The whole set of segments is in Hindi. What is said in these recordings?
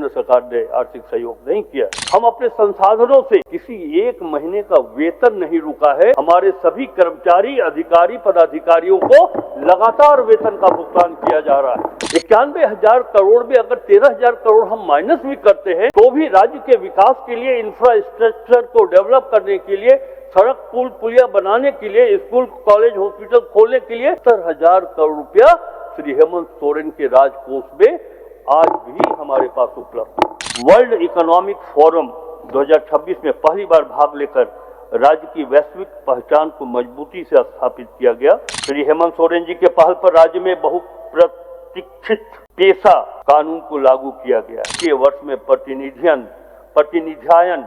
केंद्र सरकार ने आर्थिक सहयोग नहीं किया। हम अपने संसाधनों से किसी एक महीने का वेतन नहीं रुका है। हमारे सभी कर्मचारी, अधिकारी, पदाधिकारियों को लगातार वेतन का भुगतान किया जा रहा है। 91,000 करोड़ में अगर 13,000 करोड़ हम माइनस भी करते हैं तो भी राज्य के विकास के लिए, इंफ्रास्ट्रक्चर को डेवलप करने के लिए, सड़क पुल पुलिया बनाने के लिए, स्कूल कॉलेज हॉस्पिटल खोलने के लिए 70,000 करोड़ रुपया श्री हेमंत सोरेन के राजकोष में आज भी हमारे पास उपलब्ध है। वर्ल्ड इकोनॉमिक फोरम 2026 में पहली बार भाग लेकर राज्य की वैश्विक पहचान को मजबूती से स्थापित किया गया। श्री हेमंत सोरेन जी के पहल पर राज्य में बहुप्रतीक्षित पेशा कानून को लागू किया गया। के वर्ष में प्रतिनिधायन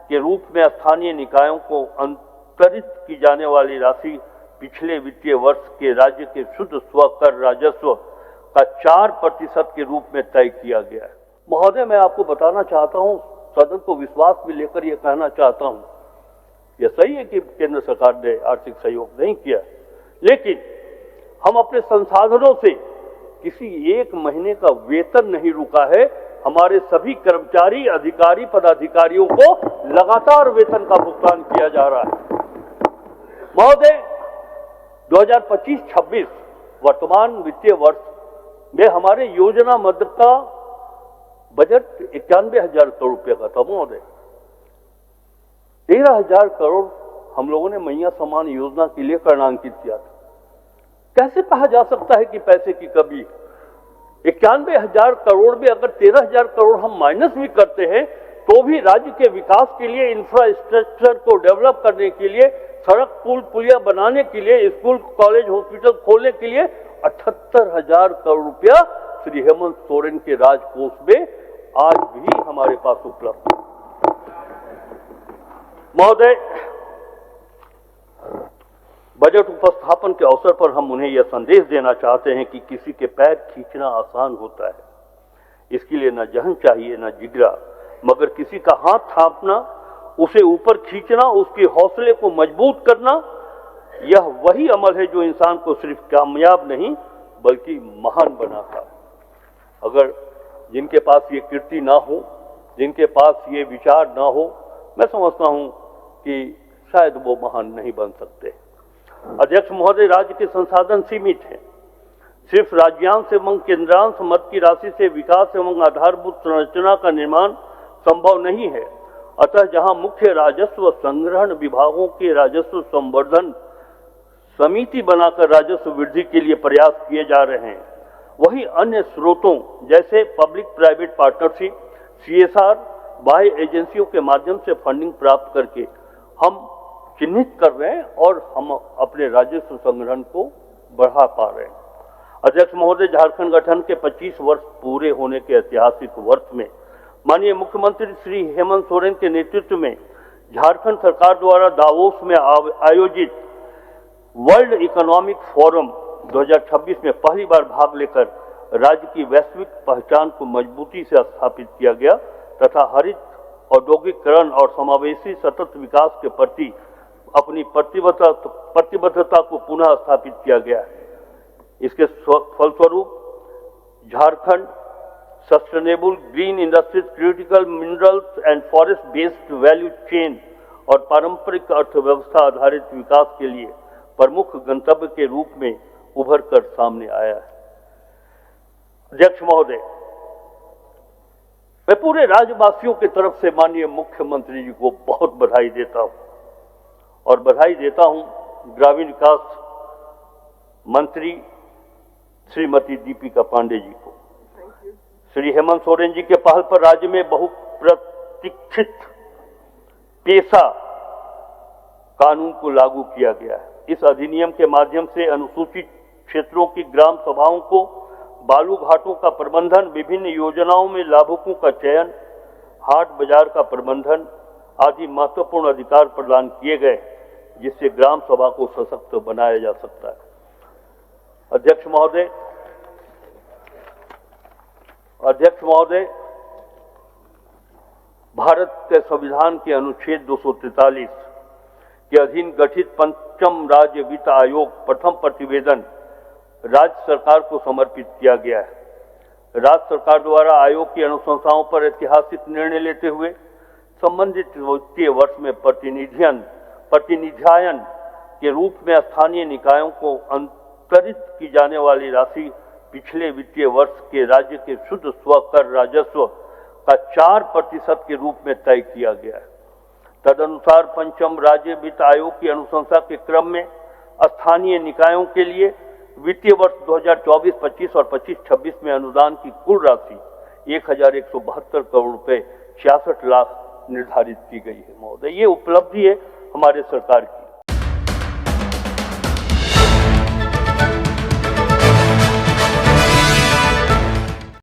के रूप में स्थानीय निकायों को अंतरित की जाने वाली राशि पिछले वित्तीय वर्ष के राज्य के शुद्ध स्वकर राजस्व का 4% के रूप में तय किया गया है। महोदय, मैं आपको बताना चाहता हूं, सदन को विश्वास में लेकर यह कहना चाहता हूं, यह सही है कि केंद्र सरकार ने आर्थिक सहयोग नहीं किया, लेकिन हम अपने संसाधनों से किसी एक महीने का वेतन नहीं रुका है। हमारे सभी कर्मचारी, अधिकारी, पदाधिकारियों को लगातार वेतन का भुगतान किया जा रहा है। महोदय, 2025-26 वर्तमान वित्तीय वर्ष में हमारे योजना मद का बजट 91,000 करोड़ रुपए का था। महोदय, 13,000 करोड़ हम लोगों ने मैया समान योजना के लिए कर्णांकित किया था। कैसे कहा जा सकता है कि पैसे की कमी? 91,000 करोड़ में अगर 13,000 करोड़ हम माइनस भी करते हैं तो भी राज्य के विकास के लिए, इंफ्रास्ट्रक्चर को डेवलप करने के लिए, सड़क पुल पुलिया बनाने के लिए, स्कूल कॉलेज हॉस्पिटल खोलने के लिए 78,000 करोड़ रुपया श्री हेमंत सोरेन के राजकोष में आज भी हमारे पास उपलब्ध है। महोदय, बजट उपस्थापन के अवसर पर हम उन्हें यह संदेश देना चाहते हैं कि किसी के पैर खींचना आसान होता है, इसके लिए न जहन चाहिए न जिगरा, मगर किसी का हाथ थापना, उसे ऊपर खींचना, उसके हौसले को मजबूत करना, यह वही अमल है जो इंसान को सिर्फ कामयाब नहीं बल्कि महान बनाता है। अगर जिनके पास ये कीर्ति ना हो, जिनके पास ये विचार ना हो, मैं समझता हूं कि शायद वो महान नहीं बन सकते। अध्यक्ष महोदय, राज्य के संसाधन सीमित हैं। सिर्फ राज्यांश एवं केंद्रांश मद की राशि से विकास एवं आधारभूत संरचना का निर्माण संभव नहीं है। अतः जहां मुख्य राजस्व संग्रहण विभागों के राजस्व संवर्धन समिति बनाकर राजस्व वृद्धि के लिए प्रयास किए जा रहे हैं, वहीं अन्य स्रोतों जैसे पब्लिक प्राइवेट पार्टनरशिप, CSR, बाह्य एजेंसियों के माध्यम से फंडिंग प्राप्त करके हम चिन्हित कर रहे हैं और हम अपने राजस्व संग्रहण को बढ़ा पा रहे हैं। अध्यक्ष महोदय, झारखंड गठन के 25 वर्ष पूरे होने के ऐतिहासिक वर्ष में माननीय मुख्यमंत्री श्री हेमंत सोरेन के नेतृत्व में झारखंड सरकार द्वारा दावोस में आयोजित वर्ल्ड इकोनॉमिक फोरम 2026 में पहली बार भाग लेकर राज्य की वैश्विक पहचान को मजबूती से स्थापित किया गया तथा हरित औद्योगिकरण और समावेशी सतत विकास के प्रति अपनी प्रतिबद्धता को पुनः स्थापित किया गया है। इसके फलस्वरूप Jharkhand sustainable green industries, critical minerals and forest based value chain और पारंपरिक अर्थव्यवस्था आधारित विकास के लिए प्रमुख गंतव्य के रूप में उभर कर सामने आया है। अध्यक्ष महोदय, मैं पूरे राज्यवासियों की तरफ से माननीय मुख्यमंत्री जी को बहुत बधाई देता हूं और बधाई देता हूं ग्रामीण विकास मंत्री श्रीमती दीपिका पांडे जी को। श्री हेमंत सोरेन जी के पहल पर राज्य में बहुप्रतीक्षित पेशा कानून को लागू किया गया है। इस अधिनियम के माध्यम से अनुसूचित क्षेत्रों की ग्राम सभाओं को बालू घाटों का प्रबंधन, विभिन्न योजनाओं में लाभुकों का चयन, हाट बाजार का प्रबंधन आदि महत्वपूर्ण अधिकार प्रदान किए गए, जिससे ग्राम सभा को सशक्त बनाया जा सकता है। अध्यक्ष महोदय, भारत के संविधान के अनुच्छेद 243 के अधीन गठित पंचम राज्य वित्त आयोग प्रथम प्रतिवेदन राज्य सरकार को समर्पित किया गया है। राज्य सरकार द्वारा आयोग की अनुशंसाओं पर ऐतिहासिक निर्णय लेते हुए संबंधित वित्तीय वर्ष में प्रतिनिधायन के रूप में स्थानीय निकायों को अंतरित की जाने वाली राशि पिछले वित्तीय वर्ष के राज्य के शुद्ध स्वकर राजस्व का 4% के रूप में तय किया गया है। तदनुसार पंचम राज्य वित्त आयोग की अनुशंसा के क्रम में स्थानीय निकायों के लिए वित्तीय वर्ष 2024-25 और 25-26 में अनुदान की कुल राशि 1172 करोड़ रुपए 66 लाख निर्धारित की गई है। महोदय, ये उपलब्धि है हमारे सरकार की।